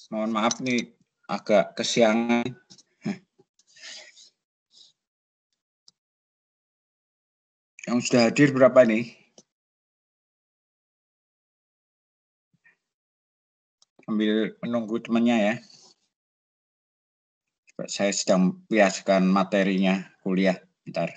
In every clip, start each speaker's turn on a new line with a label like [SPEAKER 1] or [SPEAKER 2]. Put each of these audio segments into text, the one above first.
[SPEAKER 1] Mohon maaf nih agak kesiangan. Yang sudah hadir berapa nih? Sambil menunggu temannya ya. Saya sedang biaskan materinya kuliah. Bentar.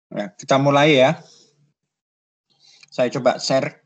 [SPEAKER 1] Ya, kita mulai ya. Saya coba share.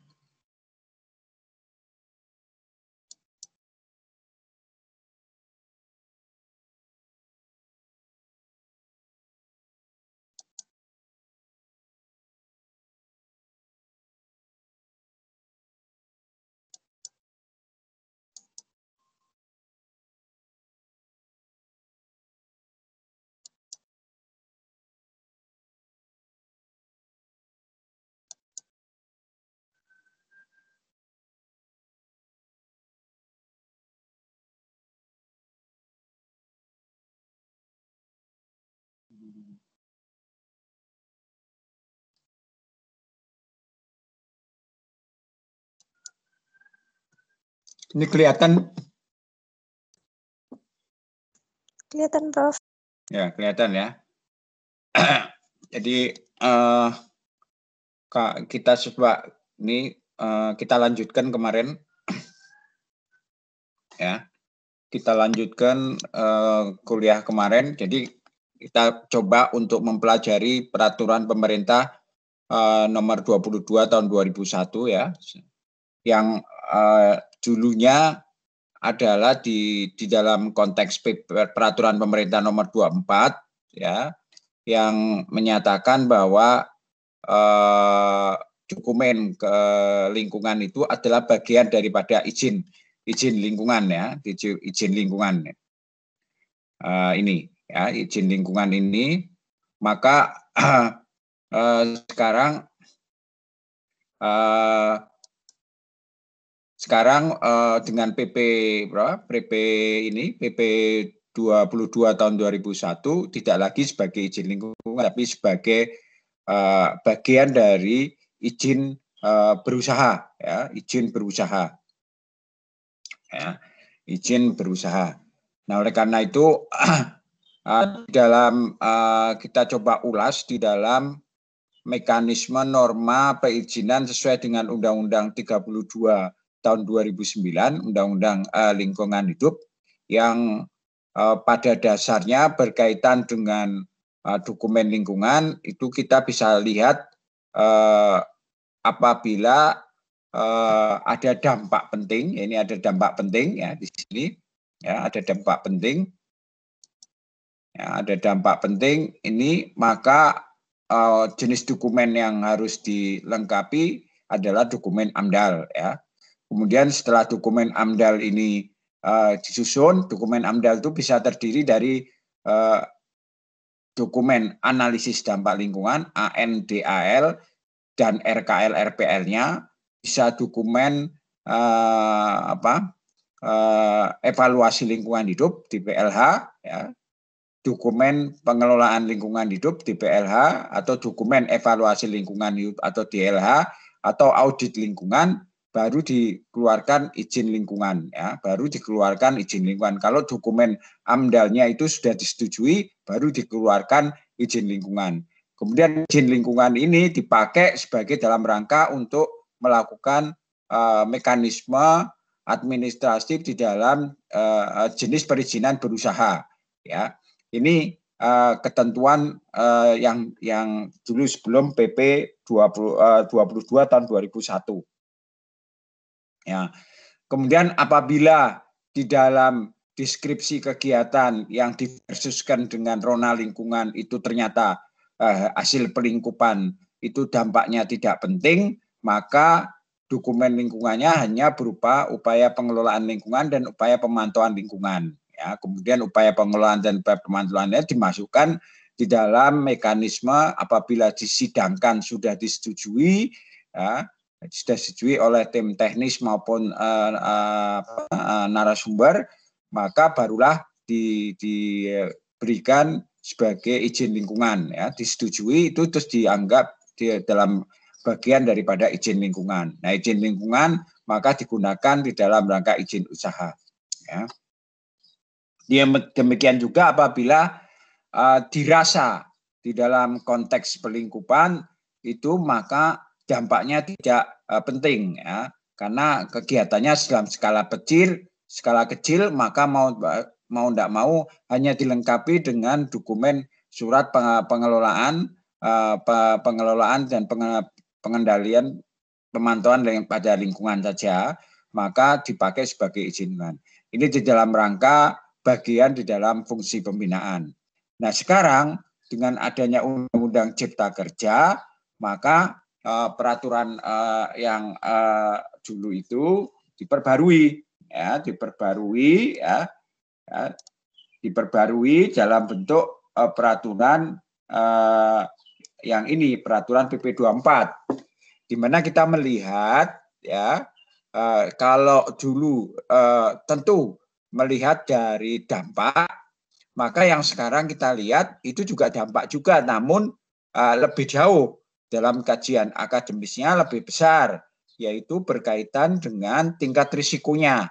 [SPEAKER 1] Ini kelihatan?
[SPEAKER 2] Kelihatan, Prof.
[SPEAKER 1] Ya, kelihatan ya. Jadi kita coba ini kita lanjutkan kemarin, ya. Kita lanjutkan kuliah kemarin. Jadi kita coba untuk mempelajari peraturan pemerintah nomor 22 tahun 2001 ya, yang dulunya adalah di dalam konteks peraturan pemerintah nomor 24 ya, yang menyatakan bahwa dokumen ke lingkungan itu adalah bagian daripada izin lingkungan ya, izin lingkungan ini ya, izin lingkungan ini. Maka sekarang dengan PP berapa? PP 22 tahun 2001 tidak lagi sebagai izin lingkungan, tapi sebagai bagian dari izin berusaha ya, izin berusaha. Ya, izin berusaha. Nah, oleh karena itu dalam kita coba ulas di dalam mekanisme norma perizinan sesuai dengan Undang-Undang 32 tahun 2009, Undang-Undang Lingkungan Hidup, yang pada dasarnya berkaitan dengan dokumen lingkungan. Itu kita bisa lihat apabila ada dampak penting, ini ada dampak penting ya di sini, ya ada dampak penting, ya ada dampak penting ini, maka jenis dokumen yang harus dilengkapi adalah dokumen AMDAL ya. Kemudian setelah dokumen AMDAL ini disusun, dokumen AMDAL itu bisa terdiri dari dokumen analisis dampak lingkungan ANDAL dan RKL RPL-nya, bisa dokumen evaluasi lingkungan hidup di PLH ya, dokumen pengelolaan lingkungan hidup di PLH, atau dokumen evaluasi lingkungan hidup atau DLH, atau audit lingkungan, baru dikeluarkan izin lingkungan ya, baru dikeluarkan izin lingkungan. Kalau dokumen AMDAL-nya itu sudah disetujui, baru dikeluarkan izin lingkungan. Kemudian izin lingkungan ini dipakai sebagai dalam rangka untuk melakukan mekanisme administratif di dalam jenis perizinan berusaha ya. Ini ketentuan yang dulu sebelum PP 22 tahun 2001. Ya. Kemudian apabila di dalam deskripsi kegiatan yang diversuskan dengan rona lingkungan itu ternyata hasil pelingkupan itu dampaknya tidak penting, maka dokumen lingkungannya hanya berupa upaya pengelolaan lingkungan dan upaya pemantauan lingkungan. Ya, kemudian upaya pengelolaan dan upaya pemantauannya dimasukkan di dalam mekanisme apabila disidangkan sudah disetujui, ya, sudah disetujui oleh tim teknis maupun narasumber, maka barulah diberikan sebagai izin lingkungan ya, disetujui itu terus dianggap di dalam bagian daripada izin lingkungan. Nah, izin lingkungan maka digunakan di dalam rangka izin usaha ya. Demikian juga apabila dirasa di dalam konteks pelingkupan itu, maka dampaknya tidak penting ya, karena kegiatannya dalam skala kecil, maka mau tidak mau hanya dilengkapi dengan dokumen surat pengelolaan dan pengendalian pemantauan pada lingkungan saja, maka dipakai sebagai izin lingkungan. Ini di dalam rangka bagian di dalam fungsi pembinaan. Nah, sekarang dengan adanya Undang-Undang Cipta Kerja, maka peraturan yang dulu itu diperbarui dalam bentuk peraturan yang ini, peraturan PP 24, di mana kita melihat ya, kalau dulu tentu melihat dari dampak, maka yang sekarang kita lihat itu juga dampak juga, namun lebih jauh dalam kajian akademisnya lebih besar, yaitu berkaitan dengan tingkat risikonya.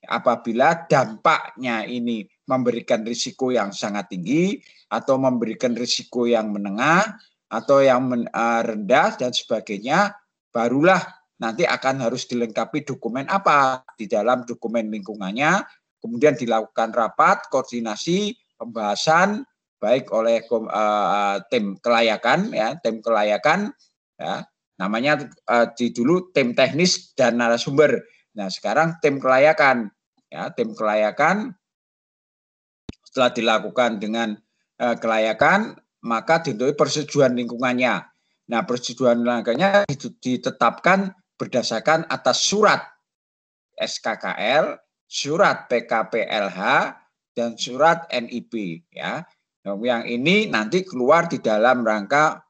[SPEAKER 1] Apabila dampaknya ini memberikan risiko yang sangat tinggi, atau memberikan risiko yang menengah, atau yang rendah dan sebagainya, barulah nanti akan harus dilengkapi dokumen apa di dalam dokumen lingkungannya, kemudian dilakukan rapat, koordinasi, pembahasan baik oleh tim kelayakan, ya, tim kelayakan, ya, namanya dulu tim teknis dan narasumber. Nah, sekarang tim kelayakan, ya, tim kelayakan. Setelah dilakukan dengan kelayakan, maka ditentukan persetujuan lingkungannya. Nah, persetujuan lingkungannya ditetapkan berdasarkan atas surat SKKL, surat PKPLH, dan surat NIB. Ya, yang ini nanti keluar di dalam rangka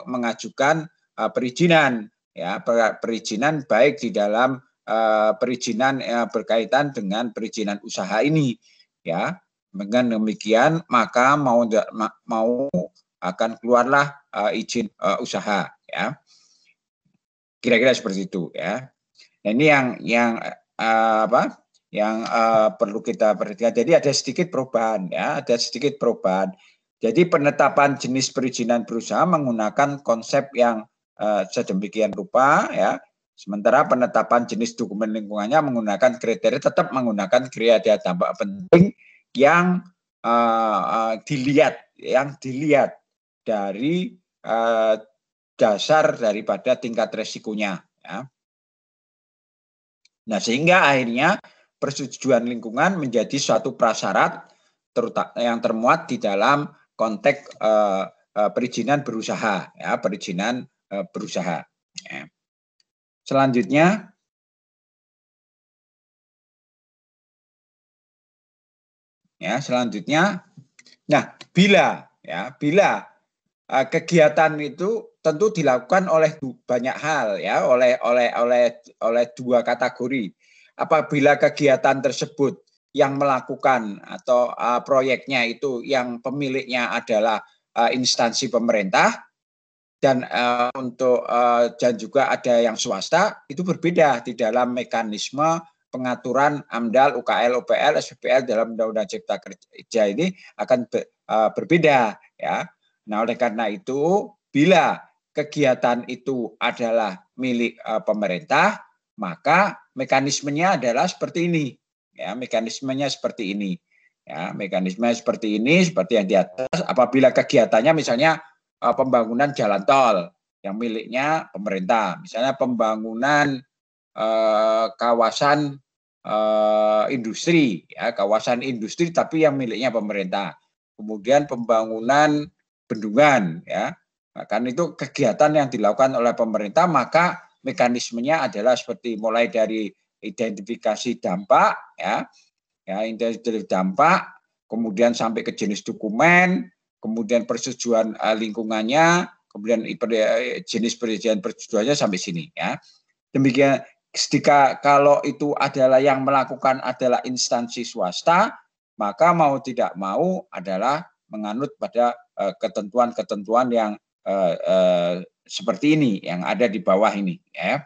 [SPEAKER 1] mengajukan perizinan, ya, perizinan baik di dalam perizinan berkaitan dengan perizinan usaha ini, ya. Dengan demikian maka mau akan keluarlah izin usaha, ya. Kira-kira seperti itu, ya. Nah, ini yang perlu kita perhatikan. Jadi ada sedikit perubahan, ya, ada sedikit perubahan. Jadi penetapan jenis perizinan berusaha menggunakan konsep yang sedemikian rupa, ya. Sementara penetapan jenis dokumen lingkungannya menggunakan kriteria, tetap menggunakan kriteria dampak penting yang dilihat dari dasar daripada tingkat resikonya, ya. Nah, sehingga akhirnya persetujuan lingkungan menjadi suatu prasyarat yang termuat di dalam konteks perizinan berusaha, ya, perizinan berusaha. Ya. Selanjutnya, nah, bila kegiatan itu tentu dilakukan oleh banyak hal, ya, oleh dua kategori. Apabila kegiatan tersebut yang melakukan atau proyeknya itu yang pemiliknya adalah instansi pemerintah dan dan juga ada yang swasta, itu berbeda di dalam mekanisme pengaturan AMDAL, UKL, UPL, SPPL dalam Undang-Undang Cipta Kerja ini akan berbeda, ya. Nah, oleh karena itu, bila kegiatan itu adalah milik pemerintah, maka mekanismenya adalah seperti ini, ya, mekanismenya seperti ini, ya, mekanisme seperti ini, seperti yang di atas. Apabila kegiatannya misalnya pembangunan jalan tol yang miliknya pemerintah, misalnya pembangunan kawasan industri, ya, kawasan industri tapi yang miliknya pemerintah. Kemudian pembangunan bendungan, ya, kan itu kegiatan yang dilakukan oleh pemerintah, maka mekanismenya adalah seperti mulai dari identifikasi dampak, ya, identifikasi dampak, kemudian sampai ke jenis dokumen, kemudian persetujuan lingkungannya, kemudian jenis perizinan persetujuannya sampai sini, ya. Demikian. Kalau itu adalah yang melakukan adalah instansi swasta, maka mau tidak mau adalah menganut pada ketentuan-ketentuan yang seperti ini yang ada di bawah ini, ya.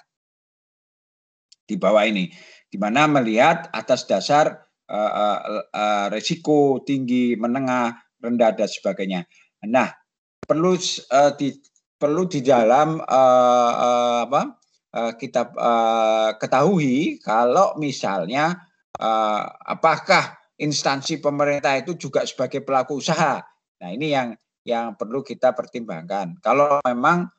[SPEAKER 1] Di bawah ini, di mana melihat atas dasar risiko tinggi, menengah, rendah dan sebagainya. Nah, perlu di dalam kita ketahui kalau misalnya apakah instansi pemerintah itu juga sebagai pelaku usaha. Nah, ini yang perlu kita pertimbangkan. Kalau memang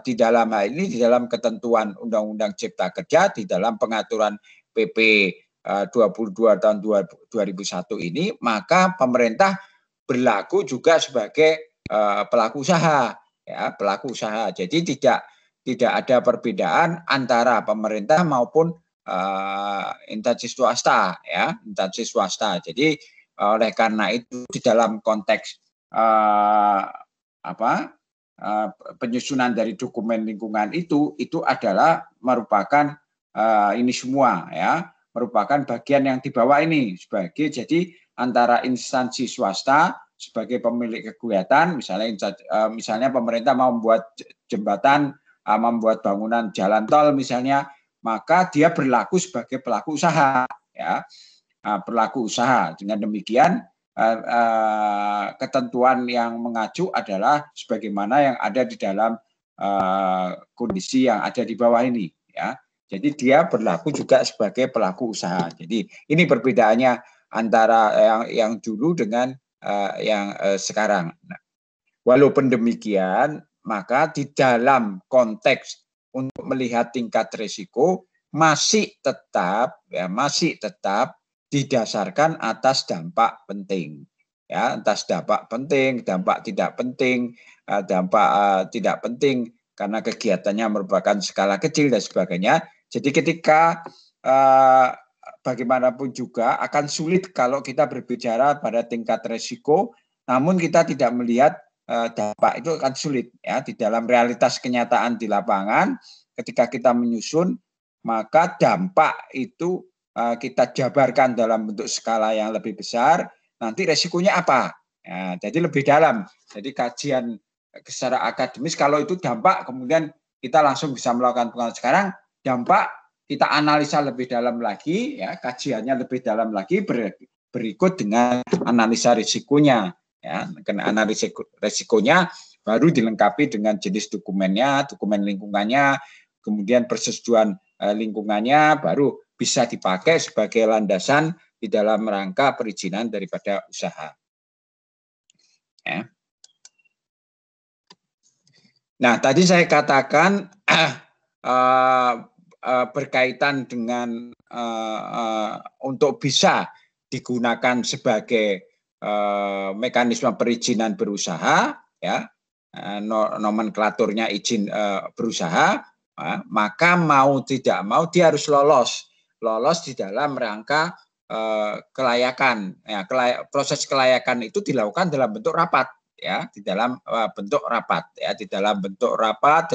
[SPEAKER 1] di dalam hal ini, di dalam ketentuan Undang-Undang Cipta Kerja, di dalam pengaturan PP 22 tahun 2001 ini, maka pemerintah berlaku juga sebagai pelaku usaha, ya, pelaku usaha. Jadi tidak ada perbedaan antara pemerintah maupun instansi swasta, ya, instansi swasta. Jadi oleh karena itu di dalam konteks penyusunan dari dokumen lingkungan itu adalah merupakan ini semua, ya, merupakan bagian yang di bawah ini sebagai jadi antara instansi swasta sebagai pemilik kegiatan, misalnya pemerintah mau membuat jembatan, membuat bangunan jalan tol misalnya, maka dia berlaku sebagai pelaku usaha, ya, pelaku usaha. Dengan demikian ketentuan yang mengacu adalah sebagaimana yang ada di dalam kondisi yang ada di bawah ini, ya. Jadi dia berlaku juga sebagai pelaku usaha. Jadi ini perbedaannya antara yang dulu dengan yang sekarang. Nah, walaupun demikian, maka di dalam konteks untuk melihat tingkat risiko masih tetap didasarkan atas dampak penting. Ya, atas dampak penting, dampak tidak penting, dampak tidak penting karena kegiatannya merupakan skala kecil dan sebagainya. Jadi ketika bagaimanapun juga akan sulit kalau kita berbicara pada tingkat risiko, namun kita tidak melihat dampak, itu akan sulit ya di dalam realitas kenyataan di lapangan. Ketika kita menyusun, maka dampak itu kita jabarkan dalam bentuk skala yang lebih besar. Nanti resikonya apa? Ya, jadi lebih dalam. Jadi kajian secara akademis kalau itu dampak, kemudian kita langsung bisa melakukan pengawasan. Sekarang dampak kita analisa lebih dalam lagi, ya kajiannya lebih dalam lagi berikut dengan analisa risikonya. Ya, kena analisa risikonya baru dilengkapi dengan jenis dokumennya, dokumen lingkungannya, kemudian persetujuan lingkungannya, baru bisa dipakai sebagai landasan di dalam rangka perizinan daripada usaha. Ya. Nah, tadi saya katakan berkaitan dengan untuk bisa digunakan sebagai mekanisme perizinan berusaha, ya, nomenklaturnya izin berusaha, maka mau tidak mau dia harus lolos di dalam rangka kelayakan. Ya, proses kelayakan itu dilakukan dalam bentuk rapat, ya, di dalam bentuk rapat, ya, di dalam bentuk rapat,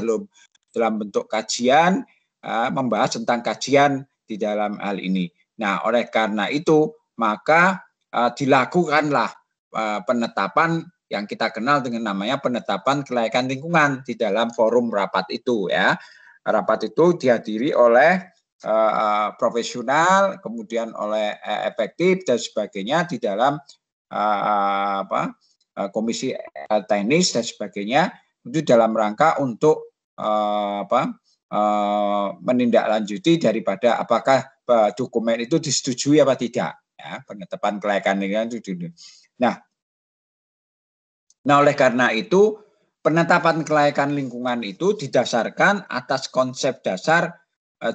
[SPEAKER 1] dalam bentuk kajian, membahas tentang kajian di dalam hal ini. Nah, oleh karena itu maka dilakukanlah penetapan yang kita kenal dengan namanya penetapan kelayakan lingkungan di dalam forum rapat itu, ya. Rapat itu dihadiri oleh profesional, kemudian oleh efektif dan sebagainya di dalam komisi teknis dan sebagainya, itu dalam rangka untuk menindaklanjuti daripada apakah dokumen itu disetujui apa tidak, ya, penetapan kelayakan lingkungan itu. Nah, oleh karena itu penetapan kelayakan lingkungan itu didasarkan atas konsep dasar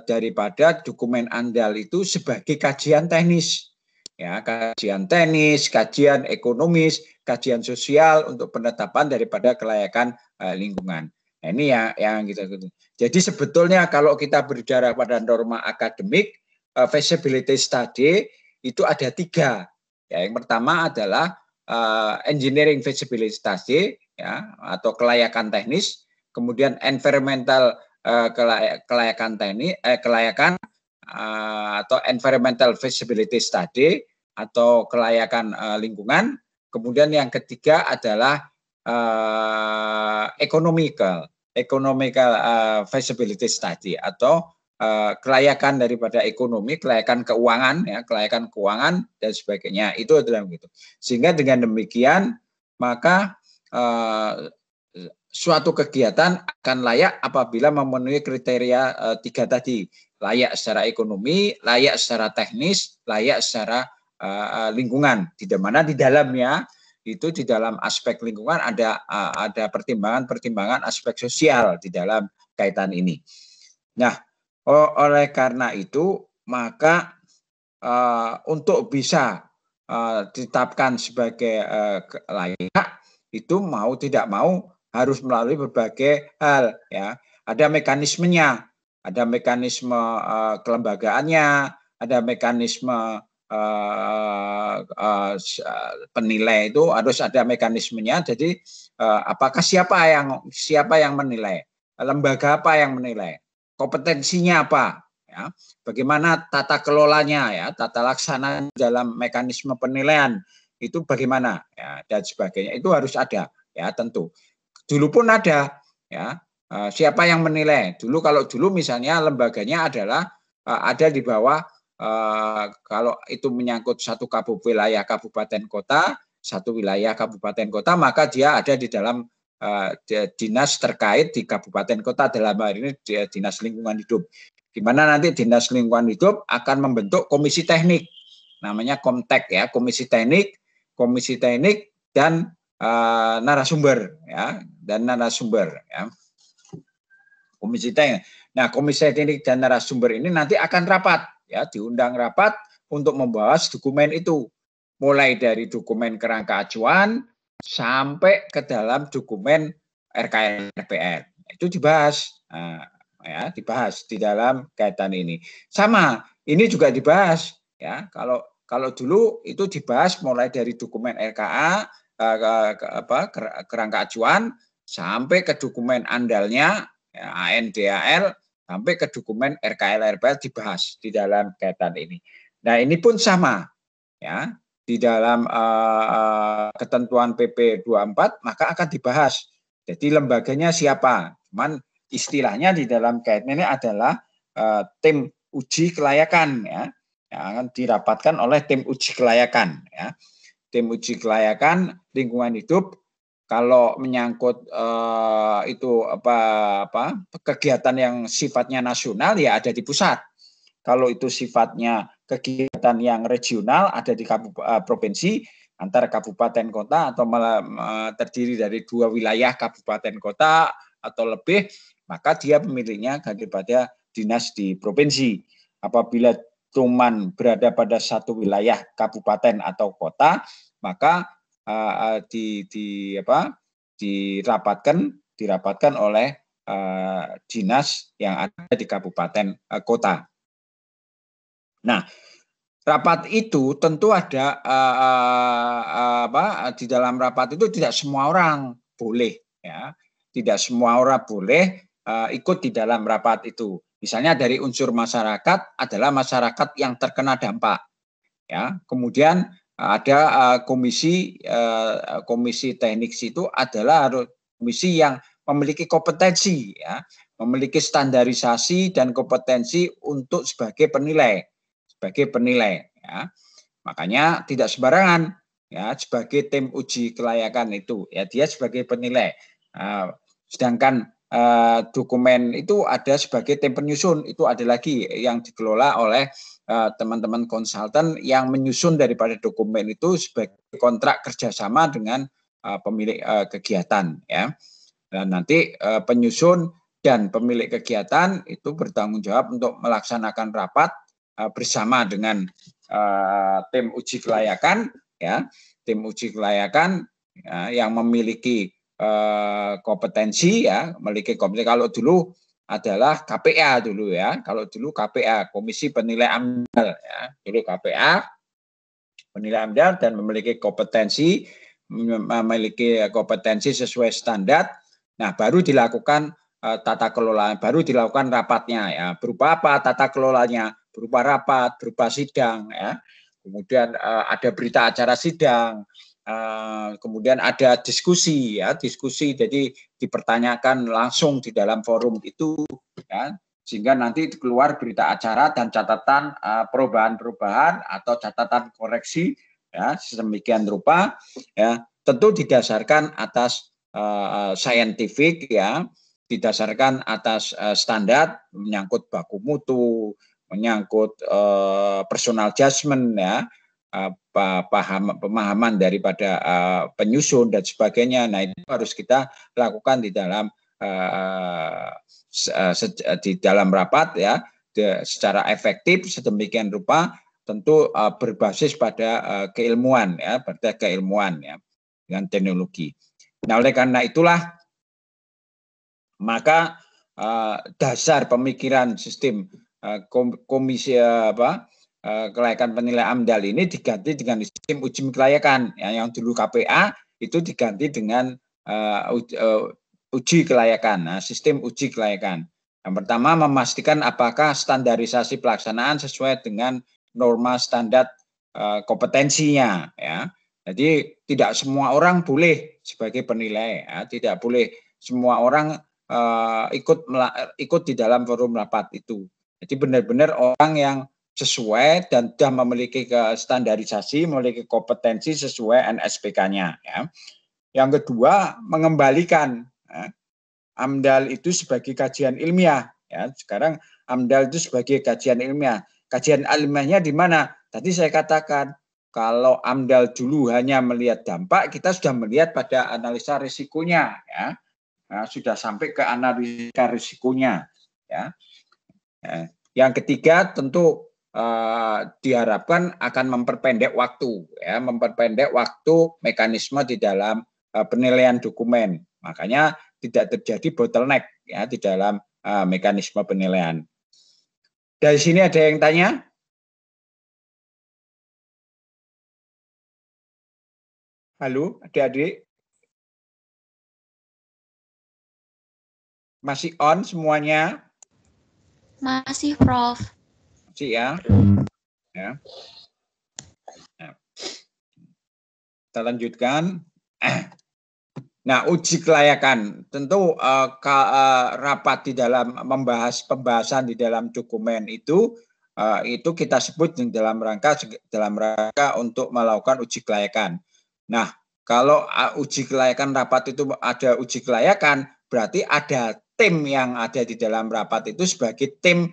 [SPEAKER 1] daripada dokumen ANDAL itu sebagai kajian teknis, ya, kajian teknis, kajian ekonomis, kajian sosial untuk penetapan daripada kelayakan lingkungan. Nah, ini yang kita. Jadi sebetulnya kalau kita berbicara pada norma akademik, feasibility study itu ada 3. Ya, yang pertama adalah engineering feasibility study, ya, atau kelayakan teknis, kemudian environmental kelayakan teknis, kelayakan atau environmental feasibility study atau kelayakan lingkungan. Kemudian yang ketiga adalah economical feasibility study atau kelayakan daripada ekonomi, kelayakan keuangan, ya, kelayakan keuangan dan sebagainya. Itu adalah begitu. Sehingga dengan demikian maka suatu kegiatan akan layak apabila memenuhi kriteria 3 tadi, layak secara ekonomi, layak secara teknis, layak secara lingkungan. Di mana di dalamnya itu di dalam aspek lingkungan ada pertimbangan aspek sosial di dalam kaitan ini. Nah, oleh karena itu maka untuk bisa ditetapkan sebagai layak itu mau tidak mau harus melalui berbagai hal, ya. Ada mekanismenya, ada mekanisme kelembagaannya, ada mekanisme penilai itu harus ada mekanismenya. Jadi apakah siapa yang menilai, lembaga apa yang menilai, kompetensinya apa, ya, bagaimana tata kelolanya, ya, tata laksana dalam mekanisme penilaian itu bagaimana, ya, dan sebagainya itu harus ada, ya, tentu. Dulu pun ada, ya, siapa yang menilai. Kalau dulu misalnya lembaganya adalah ada di bawah. Kalau itu menyangkut satu wilayah kabupaten kota, satu wilayah kabupaten kota, maka dia ada di dalam dinas terkait di kabupaten kota, dalam hal ini dinas lingkungan hidup. Di mana nanti dinas lingkungan hidup akan membentuk komisi teknik, namanya Komtek ya, komisi teknik dan narasumber ya, ya. Komisi teknik. Nah, komisi teknik dan narasumber ini nanti akan rapat ya, diundang rapat untuk membahas dokumen itu, mulai dari dokumen kerangka acuan sampai ke dalam dokumen RKL-RPR. Itu dibahas. Nah, ya, dibahas di dalam kaitan ini. Sama, ini juga dibahas ya. Kalau dulu itu dibahas mulai dari dokumen RKA, kerangka acuan sampai ke dokumen andalnya ya, ANDAL sampai ke dokumen RKL-RPR dibahas di dalam kaitan ini. Nah, ini pun sama ya, di dalam ketentuan PP 24 maka akan dibahas. Jadi lembaganya siapa? Cuman istilahnya di dalam kaitan ini adalah tim uji kelayakan ya, yang akan dirapatkan oleh tim uji kelayakan ya. Tim uji kelayakan lingkungan hidup kalau menyangkut itu kegiatan yang sifatnya nasional ya ada di pusat. Kalau itu sifatnya kegiatan yang regional ada di provinsi, antara kabupaten kota atau terdiri dari 2 wilayah kabupaten kota atau lebih, maka dia pemiliknya daripada dinas di provinsi. Apabila cuman berada pada satu wilayah kabupaten atau kota, maka dirapatkan oleh dinas yang ada di kabupaten kota. Nah, rapat itu tentu ada di dalam rapat itu tidak semua orang boleh ya, tidak semua orang boleh ikut di dalam rapat itu. Misalnya dari unsur masyarakat adalah masyarakat yang terkena dampak ya. Kemudian ada komisi teknik itu adalah komisi yang memiliki kompetensi ya, memiliki standarisasi dan kompetensi untuk sebagai penilai ya. Makanya tidak sembarangan ya sebagai tim uji kelayakan itu ya, dia sebagai penilai. Sedangkan dokumen itu ada sebagai tim penyusun, itu ada lagi yang dikelola oleh teman-teman konsultan yang menyusun daripada dokumen itu sebagai kontrak kerjasama dengan pemilik kegiatan ya. Dan nanti penyusun dan pemilik kegiatan itu bertanggung jawab untuk melaksanakan rapat bersama dengan tim uji kelayakan ya, tim uji kelayakan ya, yang memiliki kompetensi ya, memiliki kompetensi. Kalau dulu adalah KPA dulu ya, kalau dulu KPA, Komisi Penilai AMDAL ya, dulu KPA penilai AMDAL dan memiliki kompetensi sesuai standar. Nah, baru dilakukan tata kelola, baru dilakukan rapatnya ya. Berupa apa tata kelolanya? Berupa rapat, berupa sidang ya. Kemudian ada berita acara sidang, kemudian ada diskusi ya, jadi dipertanyakan langsung di dalam forum itu ya, sehingga nanti keluar berita acara dan catatan perubahan-perubahan atau catatan koreksi ya, sedemikian rupa ya, tentu didasarkan atas saintifik ya, didasarkan atas standar menyangkut baku mutu, menyangkut personal judgment ya, pemahaman daripada penyusun dan sebagainya. Nah, itu harus kita lakukan di dalam rapat ya, secara efektif sedemikian rupa, tentu berbasis pada keilmuan ya, dengan teknologi. Nah, oleh karena itulah maka dasar pemikiran sistem komisi kelayakan penilai AMDAL ini diganti dengan sistem uji kelayakan ya, yang dulu KPA itu diganti dengan uji kelayakan. Nah, sistem uji kelayakan. Yang pertama, memastikan apakah standarisasi pelaksanaan sesuai dengan norma standar kompetensinya ya. Jadi tidak semua orang boleh sebagai penilai ya, tidak boleh semua orang ikut di dalam forum rapat itu. Jadi benar-benar orang yang sesuai dan sudah memiliki standarisasi, memiliki kompetensi sesuai NSPK-nya ya. Yang kedua, mengembalikan AMDAL itu sebagai kajian ilmiah. Ya, sekarang AMDAL itu sebagai kajian ilmiah. Kajian ilmiahnya di mana? Tadi saya katakan, kalau AMDAL dulu hanya melihat dampak, kita sudah melihat pada analisa risikonya. Ya. Nah, sudah sampai ke analisa risikonya. Ya. Yang ketiga, tentu diharapkan akan memperpendek waktu. Ya, memperpendek waktu mekanisme di dalam penilaian dokumen. Makanya tidak terjadi bottleneck ya di dalam mekanisme penilaian. Dari sini ada yang tanya? Halo, adik-adik? Masih on semuanya?
[SPEAKER 3] Masih, Prof.
[SPEAKER 1] Masih ya? Ya. Kita lanjutkan. Nah, uji kelayakan tentu rapat di dalam membahas pembahasan di dalam dokumen itu kita sebut dalam rangka untuk melakukan uji kelayakan. Nah, kalau uji kelayakan rapat itu ada uji kelayakan, berarti ada tim yang ada di dalam rapat itu sebagai tim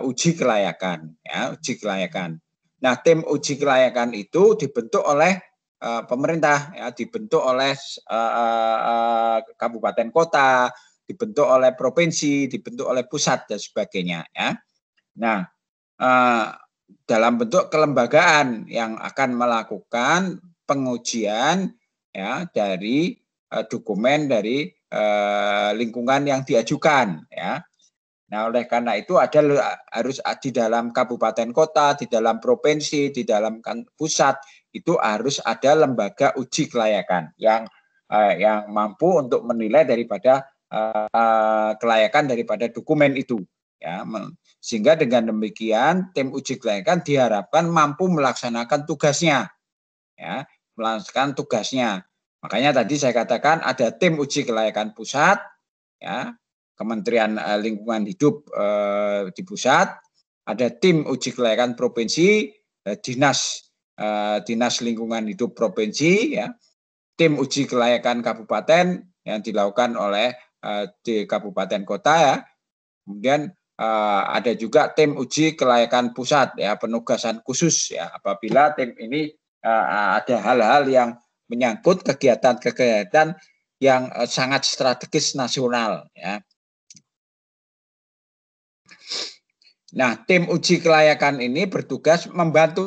[SPEAKER 1] uji kelayakan, ya, uji kelayakan. Nah, tim uji kelayakan itu dibentuk oleh pemerintah, ya, dibentuk oleh kabupaten kota, dibentuk oleh provinsi, dibentuk oleh pusat dan sebagainya. Ya. Nah, dalam bentuk kelembagaan yang akan melakukan pengujian ya dari dokumen dari lingkungan yang diajukan. Ya. Nah, oleh karena itu harus di dalam kabupaten kota, di dalam provinsi, di dalam pusat itu harus ada lembaga uji kelayakan yang mampu untuk menilai daripada kelayakan daripada dokumen itu. Ya, sehingga dengan demikian tim uji kelayakan diharapkan mampu melaksanakan tugasnya. Ya, melaksanakan tugasnya. Makanya tadi saya katakan ada tim uji kelayakan pusat, ya. Kementerian Lingkungan Hidup di pusat, ada tim uji kelayakan provinsi, dinas lingkungan hidup provinsi, ya, tim uji kelayakan kabupaten yang dilakukan oleh di kabupaten kota, ya, kemudian ada juga tim uji kelayakan pusat, ya, penugasan khusus, ya, apabila tim ini ada hal-hal yang menyangkut kegiatan-kegiatan yang sangat strategis nasional, ya. Nah, tim uji kelayakan ini bertugas membantu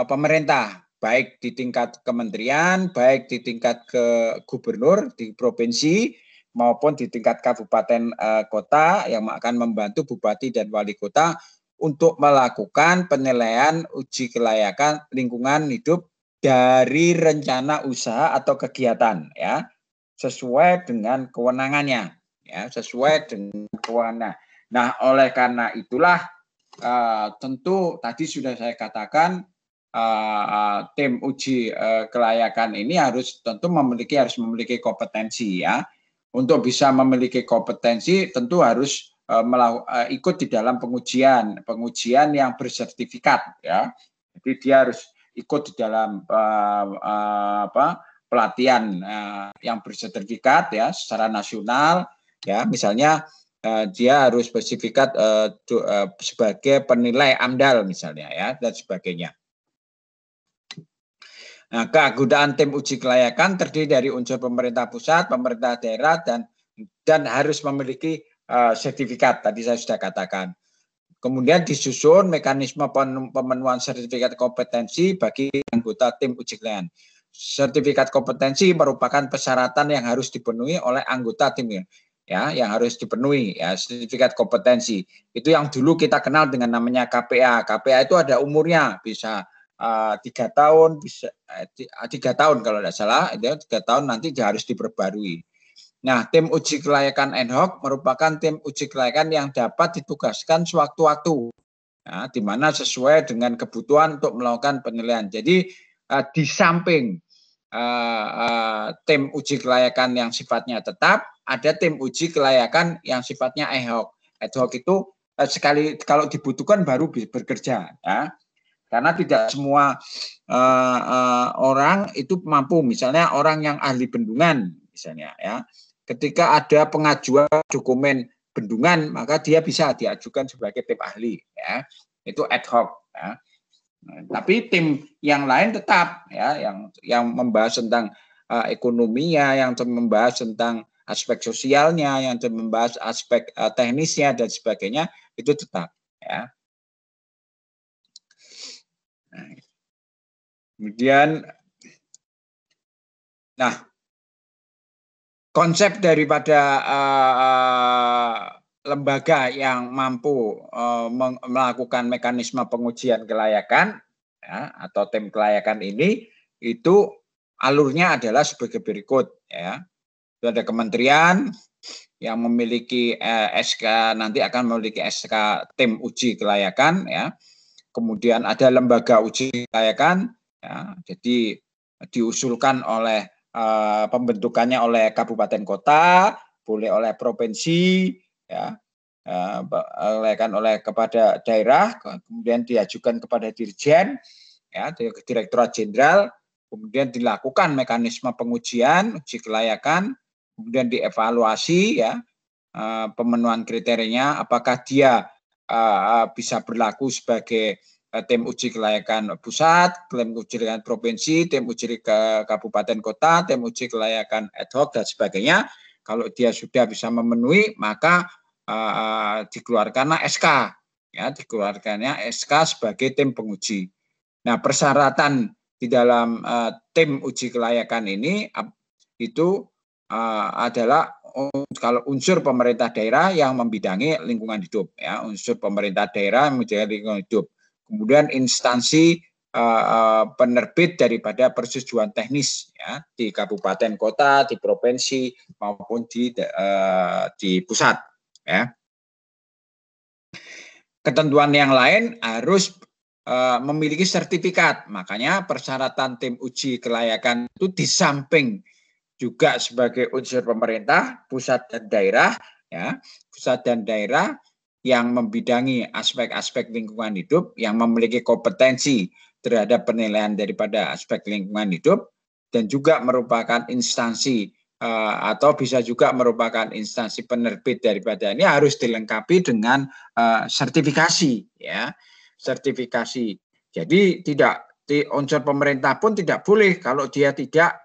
[SPEAKER 1] pemerintah, baik di tingkat kementerian, baik di tingkat gubernur di provinsi maupun di tingkat kabupaten kota yang akan membantu bupati dan wali kota untuk melakukan penilaian uji kelayakan lingkungan hidup dari rencana usaha atau kegiatan, ya, sesuai dengan kewenangannya. Ya, sesuai dengan kewenangan. Nah, oleh karena itulah tentu tadi sudah saya katakan tim uji kelayakan ini harus memiliki kompetensi, ya. Untuk bisa memiliki kompetensi tentu harus ikut di dalam pengujian yang bersertifikat, ya. Jadi dia harus ikut di dalam pelatihan yang bersertifikat, ya, secara nasional. Ya, misalnya dia harus bersertifikat sebagai penilai AMDAL misalnya, ya, dan sebagainya. Nah, keanggotaan tim uji kelayakan terdiri dari unsur pemerintah pusat, pemerintah daerah, dan harus memiliki sertifikat. Tadi saya sudah katakan. Kemudian disusun mekanisme pemenuhan sertifikat kompetensi bagi anggota tim uji kelayakan. Sertifikat kompetensi merupakan persyaratan yang harus dipenuhi oleh anggota tim, ya, yang harus dipenuhi, ya, sertifikat kompetensi. Itu yang dulu kita kenal dengan namanya KPA. KPA itu ada umurnya, bisa 3 tahun, bisa 3 tahun kalau tidak salah, 3 tahun nanti harus diperbarui. Nah, tim uji kelayakan ad hoc merupakan tim uji kelayakan yang dapat ditugaskan sewaktu-waktu, nah, di mana sesuai dengan kebutuhan untuk melakukan penilaian. Jadi di samping tim uji kelayakan yang sifatnya tetap, ada tim uji kelayakan yang sifatnya ad hoc. Ad hoc itu sekali kalau dibutuhkan baru bekerja. Ya. Karena tidak semua orang itu mampu, misalnya orang yang ahli bendungan misalnya ya, ketika ada pengajuan dokumen bendungan maka dia bisa diajukan sebagai tim ahli ya, itu ad hoc ya. Tapi tim yang lain tetap ya, yang membahas tentang ekonominya, yang membahas tentang aspek sosialnya, yang membahas aspek teknisnya dan sebagainya itu tetap ya. Kemudian, nah, konsep daripada lembaga yang mampu melakukan mekanisme pengujian kelayakan ya, atau tim kelayakan ini, itu alurnya adalah sebagai berikut ya. Itu ada kementerian yang memiliki SK, nanti akan memiliki SK tim uji kelayakan ya. Kemudian ada lembaga uji kelayakan ya, jadi diusulkan oleh pembentukannya oleh kabupaten kota, boleh oleh provinsi ya, oleh kepada daerah, kemudian diajukan kepada dirjen ya, Direktorat Jenderal, kemudian dilakukan mekanisme pengujian uji kelayakan, kemudian dievaluasi ya, pemenuhan kriterianya, apakah dia bisa berlaku sebagai tim uji kelayakan pusat, tim uji kelayakan provinsi, tim uji ke kabupaten kota, tim uji kelayakan ad hoc dan sebagainya. Kalau dia sudah bisa memenuhi, maka dikeluarkanlah SK, ya, dikeluarkannya SK sebagai tim penguji. Nah, persyaratan di dalam tim uji kelayakan ini itu adalah kalau unsur pemerintah daerah yang membidangi lingkungan hidup, ya, unsur pemerintah daerah yang membidangi lingkungan hidup. Kemudian instansi penerbit daripada persetujuan teknis ya, di kabupaten kota, di provinsi maupun di pusat ya. Ketentuan yang lain harus memiliki sertifikat. Makanya persyaratan tim uji kelayakan itu di samping juga sebagai unsur pemerintah, pusat dan daerah ya, pusat dan daerah yang membidangi aspek-aspek lingkungan hidup, yang memiliki kompetensi terhadap penilaian daripada aspek lingkungan hidup, dan juga merupakan instansi atau bisa juga merupakan instansi penerbit daripada ini, harus dilengkapi dengan sertifikasi ya, sertifikasi. Jadi unsur pemerintah pun tidak boleh kalau dia tidak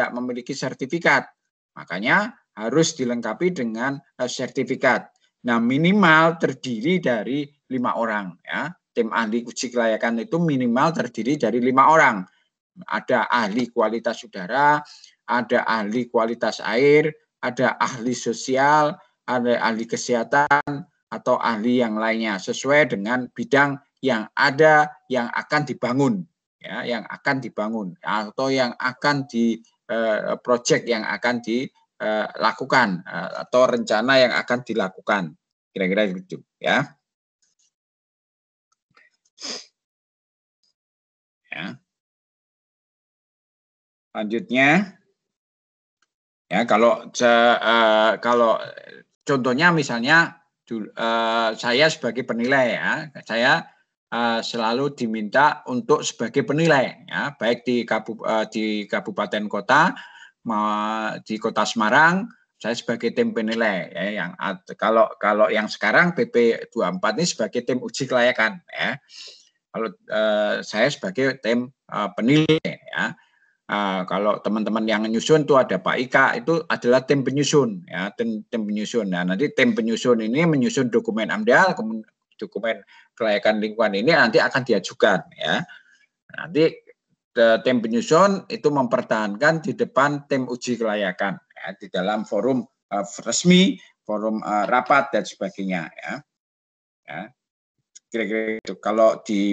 [SPEAKER 1] memiliki sertifikat. Makanya harus dilengkapi dengan sertifikat. Nah, minimal terdiri dari 5 orang ya. Tim ahli uji kelayakan itu minimal terdiri dari 5 orang. Ada ahli kualitas udara, ada ahli kualitas air, ada ahli sosial, ada ahli kesehatan, atau ahli yang lainnya sesuai dengan bidang yang ada yang akan dibangun ya, yang akan dibangun atau yang akan di proyek yang akan dilakukan atau rencana yang akan dilakukan, kira-kira gitu ya. Ya. Selanjutnya ya, kalau contohnya misalnya saya sebagai penilai ya, saya selalu diminta untuk sebagai penilai ya, baik di kabupaten kota, di Kota Semarang, saya sebagai tim penilai ya, yang kalau yang sekarang PP 24 ini sebagai tim uji kelayakan ya. Kalau saya sebagai tim penilai ya. Kalau teman-teman yang menyusun itu ada Pak Ika, itu adalah tim penyusun ya, tim penyusun. Nah, nanti tim penyusun ini menyusun dokumen AMDAL, dokumen kelayakan lingkungan ini nanti akan diajukan ya. Nanti tim penyusun itu mempertahankan di depan tim uji kelayakan ya, di dalam forum resmi, forum rapat dan sebagainya ya. Ya. Kira-kira itu. Kalau di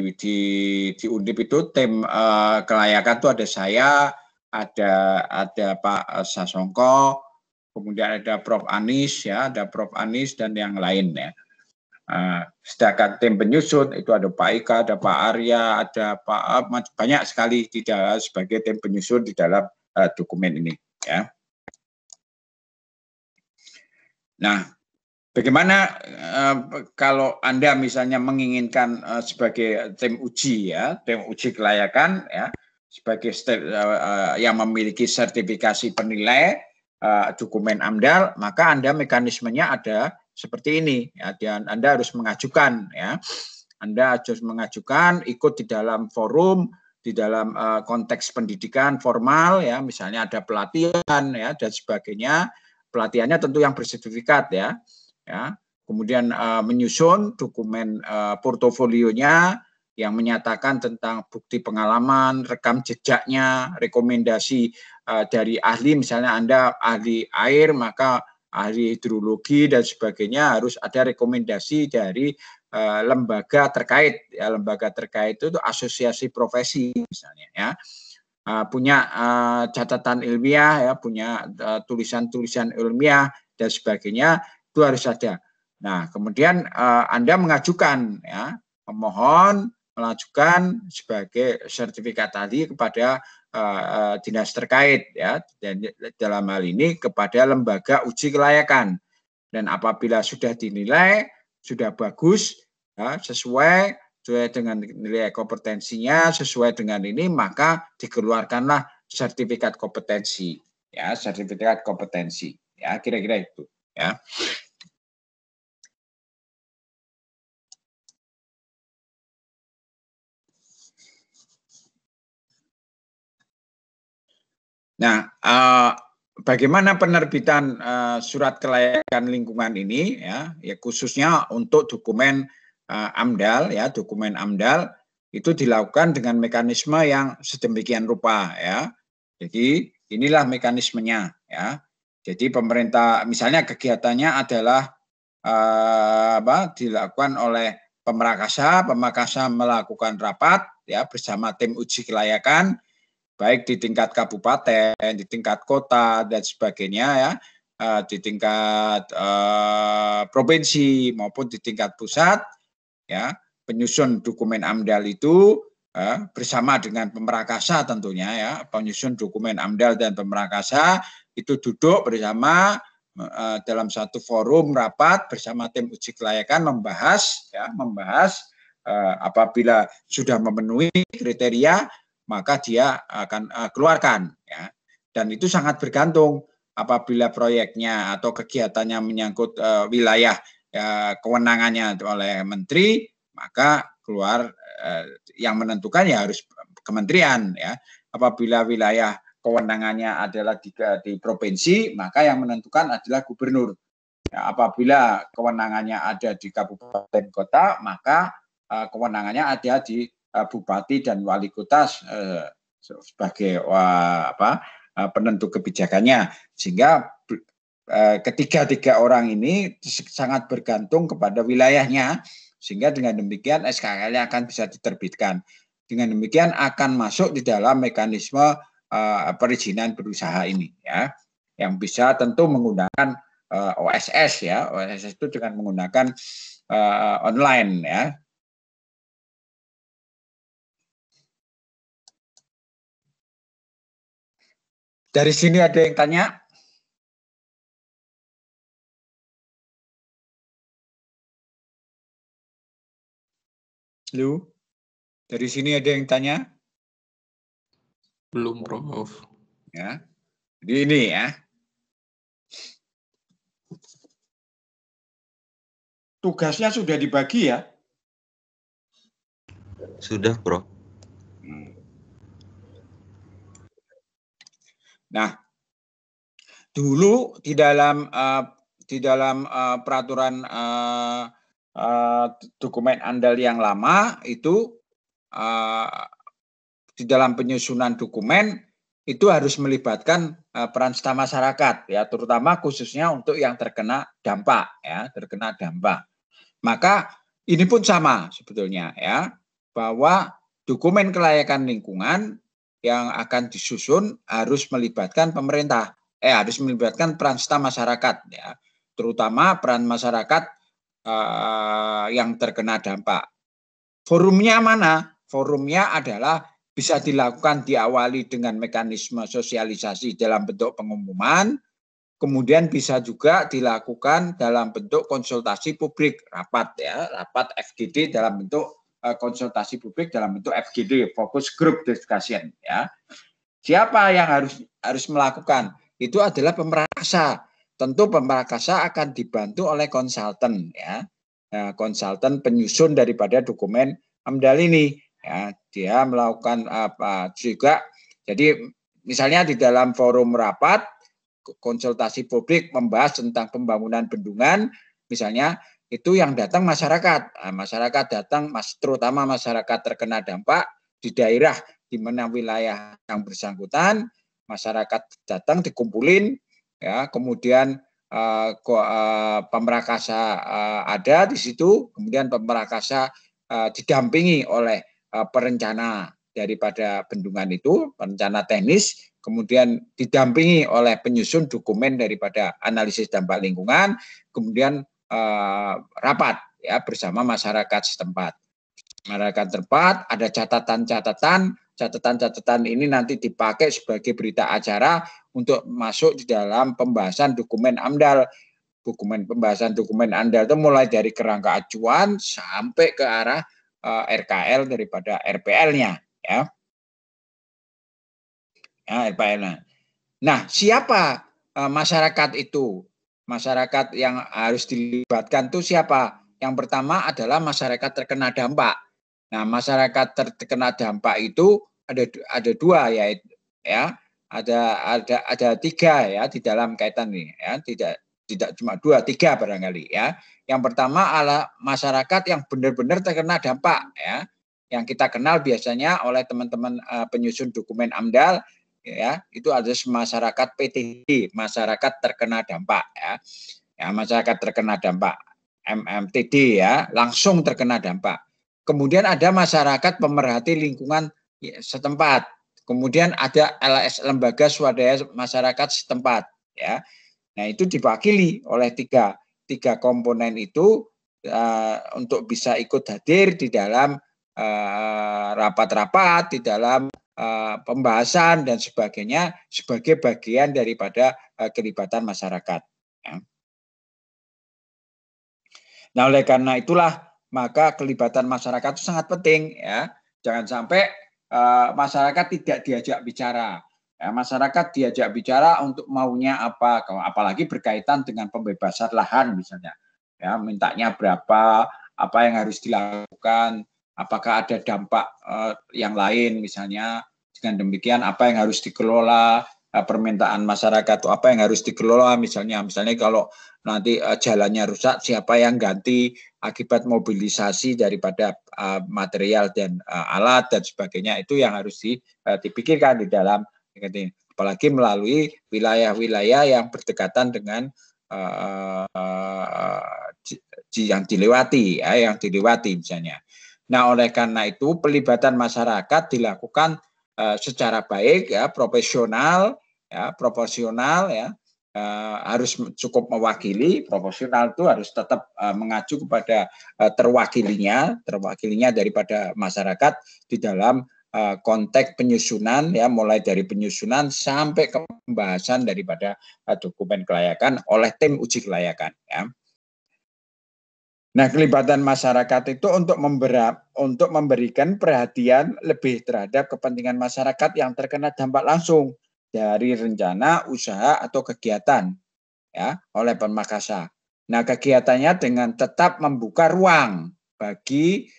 [SPEAKER 1] Undip itu tim kelayakan itu ada saya, ada Pak Sasongko, kemudian ada Prof Anis ya, ada Prof Anis dan yang lain ya. Sedangkan tim penyusun itu ada Pak Ika, ada Pak Arya, ada Pak banyak sekali di dalam sebagai tim penyusun di dalam dokumen ini ya. Nah, Bagaimana kalau Anda misalnya menginginkan sebagai tim uji ya, tim uji kelayakan ya, sebagai yang memiliki sertifikasi penilai dokumen AMDAL, maka Anda mekanismenya ada seperti ini ya, dan Anda harus mengajukan ya. Anda harus mengajukan ikut di dalam forum, di dalam konteks pendidikan formal ya, misalnya ada pelatihan ya dan sebagainya. Pelatihannya tentu yang bersertifikat ya. Ya, kemudian menyusun dokumen portofolionya yang menyatakan tentang bukti pengalaman, rekam jejaknya, rekomendasi dari ahli, misalnya Anda ahli air, maka ahli hidrologi dan sebagainya harus ada rekomendasi dari lembaga terkait. Ya, lembaga terkait itu asosiasi profesi misalnya ya. Punya catatan ilmiah ya, punya tulisan-tulisan ilmiah dan sebagainya. Itu harus ada. Nah, kemudian Anda mengajukan ya, memohon mengajukan sebagai sertifikat tadi kepada dinas terkait ya, dan dalam hal ini kepada lembaga uji kelayakan. Dan apabila sudah dinilai sudah bagus ya, sesuai dengan nilai kompetensinya, sesuai dengan ini, maka dikeluarkanlah sertifikat kompetensi ya, sertifikat kompetensi ya, kira-kira itu ya. Nah, bagaimana penerbitan surat kelayakan lingkungan ini ya, khususnya untuk dokumen AMDAL ya, dokumen AMDAL itu dilakukan dengan mekanisme yang sedemikian rupa ya. Jadi inilah mekanismenya ya. Jadi pemerintah misalnya kegiatannya adalah dilakukan oleh Pemrakasa melakukan rapat ya bersama tim uji kelayakan baik di tingkat kabupaten, di tingkat kota dan sebagainya ya, di tingkat provinsi maupun di tingkat pusat ya, penyusun dokumen AMDAL itu bersama dengan Pemrakasa tentunya ya, penyusun dokumen AMDAL dan Pemrakasa itu duduk bersama dalam satu forum rapat bersama tim uji kelayakan membahas apabila sudah memenuhi kriteria maka dia akan keluarkan ya. Dan itu sangat bergantung apabila proyeknya atau kegiatannya menyangkut wilayah kewenangannya oleh menteri, maka keluar yang menentukan ya harus kementerian ya. Apabila wilayah kewenangannya adalah di provinsi, maka yang menentukan adalah gubernur. Ya, apabila kewenangannya ada di kabupaten kota, maka kewenangannya ada di bupati dan wali kota sebagai penentu kebijakannya, sehingga ketiga orang ini sangat bergantung kepada wilayahnya, sehingga dengan demikian SKKL akan bisa diterbitkan. Dengan demikian akan masuk di dalam mekanisme perizinan berusaha ini ya, yang bisa tentu menggunakan OSS ya, OSS itu dengan menggunakan online ya. Dari sini ada yang tanya? Lu? Dari sini ada yang tanya?
[SPEAKER 4] Belum, Prof.
[SPEAKER 1] Ya. Jadi ini ya. Tugasnya sudah dibagi ya?
[SPEAKER 5] Sudah, Prof.
[SPEAKER 1] Nah, dulu di dalam peraturan dokumen AMDAL yang lama itu di dalam penyusunan dokumen itu harus melibatkan peran serta masyarakat ya, terutama khususnya untuk yang terkena dampak ya, terkena dampak. Maka ini pun sama sebetulnya ya, bahwa dokumen kelayakan lingkungan yang akan disusun harus melibatkan pemerintah, harus melibatkan peran serta masyarakat ya, terutama peran masyarakat yang terkena dampak. Forumnya mana? Forumnya adalah bisa dilakukan diawali dengan mekanisme sosialisasi dalam bentuk pengumuman, kemudian bisa juga dilakukan dalam bentuk konsultasi publik, rapat ya, rapat FGD dalam bentuk konsultasi publik dalam bentuk FGD, Focus Group Discussion ya. Siapa yang harus melakukan? Itu adalah pemrakasa. Tentu pemrakasa akan dibantu oleh konsultan ya. Konsultan penyusun daripada dokumen AMDAL ini ya. Dia melakukan apa juga. Jadi misalnya di dalam forum rapat konsultasi publik membahas tentang pembangunan bendungan, misalnya itu yang datang masyarakat. Masyarakat datang, terutama masyarakat terkena dampak di daerah di mana wilayah yang bersangkutan, masyarakat datang dikumpulin, ya, kemudian pemrakasa ada di situ, kemudian pemrakasa didampingi oleh perencana daripada bendungan itu, perencana teknis, kemudian didampingi oleh penyusun dokumen daripada analisis dampak lingkungan, kemudian rapat ya bersama masyarakat setempat. Masyarakat setempat ada catatan ini nanti dipakai sebagai berita acara untuk masuk di dalam pembahasan dokumen AMDAL. Pembahasan dokumen AMDAL itu mulai dari kerangka acuan sampai ke arah RKL daripada RPL-nya ya. Ya, RPL-nya. Nah, siapa masyarakat itu? Masyarakat yang harus dilibatkan itu siapa? Yang pertama adalah masyarakat terkena dampak. Nah, masyarakat terkena dampak itu ada dua ya. Ada tiga ya di dalam kaitan ini ya. Tidak cuma dua, tiga barangkali ya. Yang pertama adalah masyarakat yang benar-benar terkena dampak ya. Yang kita kenal biasanya oleh teman-teman penyusun dokumen AMDAL ya, itu ada masyarakat PTD, masyarakat terkena dampak ya. Ya, masyarakat terkena dampak MMTD ya, langsung terkena dampak. Kemudian ada masyarakat pemerhati lingkungan setempat. Kemudian ada LS, lembaga swadaya masyarakat setempat ya. Nah, itu diwakili oleh tiga komponen itu untuk bisa ikut hadir di dalam rapat-rapat, di dalam pembahasan dan sebagainya sebagai bagian daripada kelibatan masyarakat. Ya. Nah, oleh karena itulah maka kelibatan masyarakat itu sangat penting ya. Jangan sampai masyarakat tidak diajak bicara. Ya, masyarakat diajak bicara untuk maunya apa, apalagi berkaitan dengan pembebasan lahan misalnya. Ya, mintanya berapa, apa yang harus dilakukan, apakah ada dampak yang lain misalnya. Dengan demikian apa yang harus dikelola, permintaan masyarakat itu apa yang harus dikelola misalnya kalau nanti jalannya rusak siapa yang ganti akibat mobilisasi daripada material dan alat dan sebagainya, itu yang harus dipikirkan di dalam, apalagi melalui wilayah-wilayah yang berdekatan dengan yang dilewati misalnya. Nah, oleh karena itu pelibatan masyarakat dilakukan secara baik ya, profesional ya, proporsional ya, harus cukup mewakili. Proporsional itu harus tetap mengacu kepada terwakilinya daripada masyarakat di dalam konteks penyusunan ya, mulai dari penyusunan sampai ke pembahasan daripada dokumen kelayakan oleh tim uji kelayakan ya. Nah, kelibatan masyarakat itu untuk memberikan perhatian lebih terhadap kepentingan masyarakat yang terkena dampak langsung dari rencana, usaha atau kegiatan ya oleh pemrakasa. Nah, kegiatannya dengan tetap membuka ruang bagi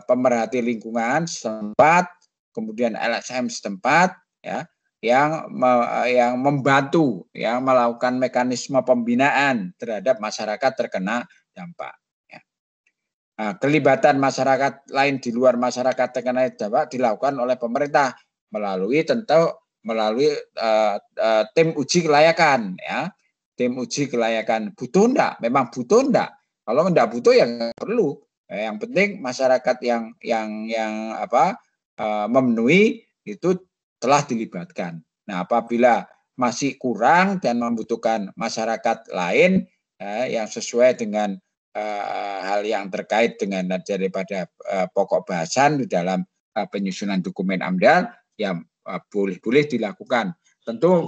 [SPEAKER 1] pemerhati lingkungan setempat, kemudian LSM setempat ya yang membantu yang melakukan mekanisme pembinaan terhadap masyarakat terkena dampak. Ya. Nah, kelibatan masyarakat lain di luar masyarakat terkena dampak dilakukan oleh pemerintah melalui tim uji kelayakan. Ya. Tim uji kelayakan butuh enggak? Memang butuh enggak? Kalau enggak butuh ya enggak perlu. Yang penting masyarakat yang memenuhi itu telah dilibatkan. Nah, apabila masih kurang dan membutuhkan masyarakat lain yang sesuai dengan hal yang terkait dengan daripada pokok bahasan di dalam penyusunan dokumen AMDAL yang boleh dilakukan. tentu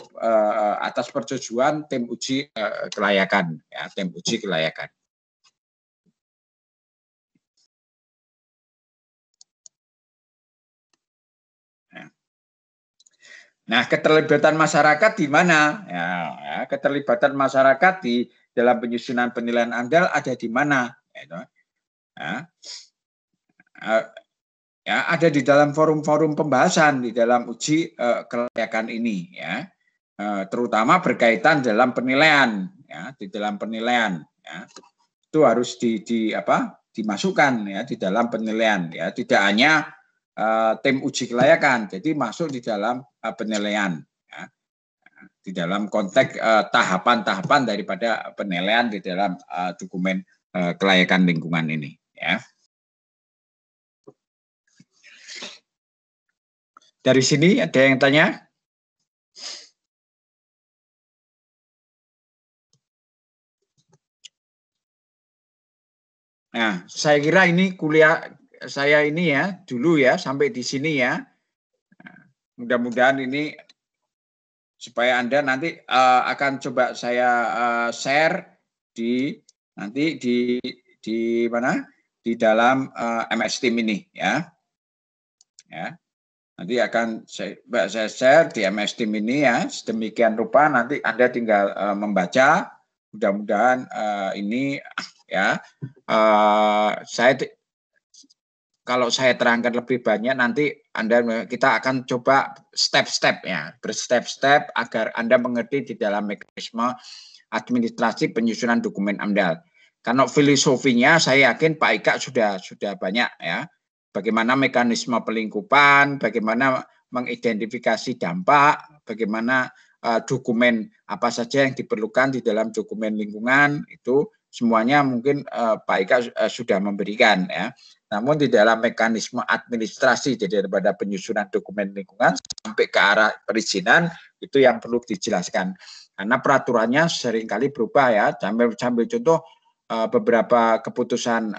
[SPEAKER 1] atas persetujuan tim uji kelayakan, ya, tim uji kelayakan. Nah, keterlibatan masyarakat di mana? Ya, keterlibatan masyarakat di dalam penyusunan penilaian AMDAL ada di mana? Ya, ada di dalam forum-forum pembahasan di dalam uji kelayakan ini, ya, terutama berkaitan dalam penilaian, ya, di dalam penilaian, ya, itu harus dimasukkan, ya, di dalam penilaian, ya, tidak hanya tim uji kelayakan, jadi masuk di dalam penilaian, ya, di dalam konteks tahapan-tahapan daripada penilaian di dalam dokumen kelayakan lingkungan ini, ya. Dari sini ada yang tanya? Nah, saya kira ini kuliah saya ini ya dulu ya sampai di sini ya. Mudah-mudahan ini supaya Anda nanti akan coba saya share nanti di mana? Di dalam MS Team ini ya. Ya. Nanti akan saya share di MS Team ini ya, sedemikian rupa nanti Anda tinggal membaca. Mudah-mudahan ini ya, kalau saya terangkan lebih banyak nanti kita akan coba step-step ya, berstep-step agar Anda mengerti di dalam mekanisme administrasi penyusunan dokumen AMDAL. Karena filosofinya saya yakin Pak Ika sudah banyak ya. Bagaimana mekanisme pelingkupan, bagaimana mengidentifikasi dampak, bagaimana dokumen apa saja yang diperlukan di dalam dokumen lingkungan, itu semuanya mungkin Pak Ika sudah memberikan ya. Namun di dalam mekanisme administrasi daripada penyusunan dokumen lingkungan sampai ke arah perizinan itu yang perlu dijelaskan. Karena peraturannya seringkali berubah ya. Sambil contoh beberapa keputusan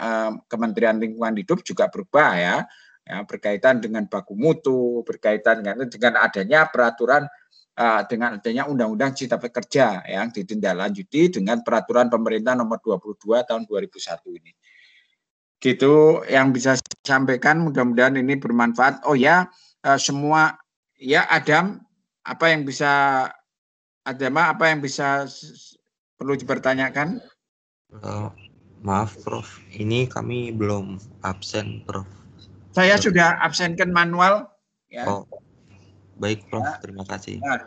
[SPEAKER 1] Kementerian Lingkungan Hidup juga berubah ya, berkaitan dengan baku mutu, berkaitan dengan adanya peraturan dengan adanya Undang-Undang Cipta Kerja yang ditindaklanjuti dengan peraturan pemerintah nomor 22 tahun 2001 ini. Gitu yang bisa saya sampaikan, mudah-mudahan ini bermanfaat. Oh ya, semua ya Adam, apa yang bisa perlu dipertanyakan?
[SPEAKER 4] Maaf Prof, ini kami belum absen Prof.
[SPEAKER 1] Saya sudah absenkan manual. Ya.
[SPEAKER 4] Oh, baik Prof, terima kasih.
[SPEAKER 1] Nah,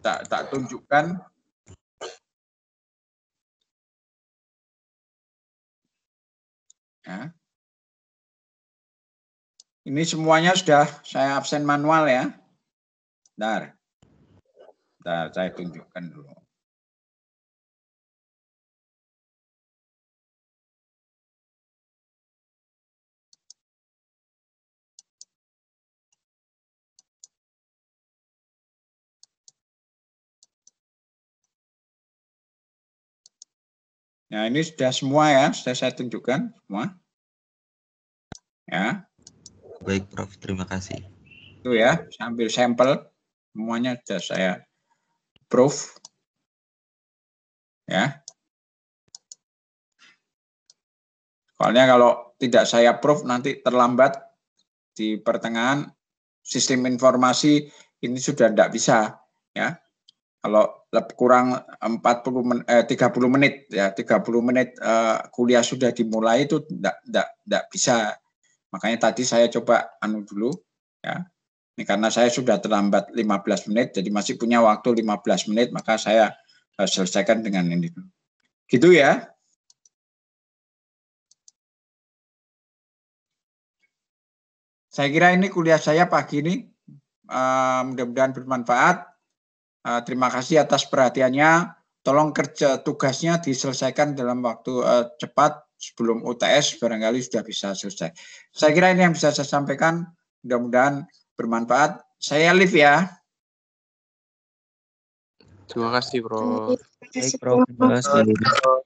[SPEAKER 1] tak tunjukkan. Ya. Ini semuanya sudah saya absen manual ya. Bentar, saya tunjukkan dulu. Nah, ini sudah semua ya, sudah saya tunjukkan semua. Ya.
[SPEAKER 4] Baik Prof, terima kasih.
[SPEAKER 1] Itu ya, sambil sampel semuanya sudah saya proof. Ya. Soalnya kalau tidak saya proof nanti terlambat di pertengahan sistem informasi ini sudah tidak bisa ya. Kalau kurang 30 menit ya, 30 menit kuliah sudah dimulai itu tidak bisa. Makanya tadi saya coba dulu ya. Ini karena saya sudah terlambat 15 menit jadi masih punya waktu 15 menit maka saya selesaikan dengan ini dulu. Gitu ya. Saya kira ini kuliah saya pagi ini mudah-mudahan bermanfaat. Terima kasih atas perhatiannya. Tolong kerja tugasnya diselesaikan dalam waktu cepat sebelum UTS barangkali sudah bisa selesai. Saya kira ini yang bisa saya sampaikan. Mudah-mudahan bermanfaat. Saya live ya.
[SPEAKER 5] Terima kasih, Prof.
[SPEAKER 2] Terima kasih, Prof.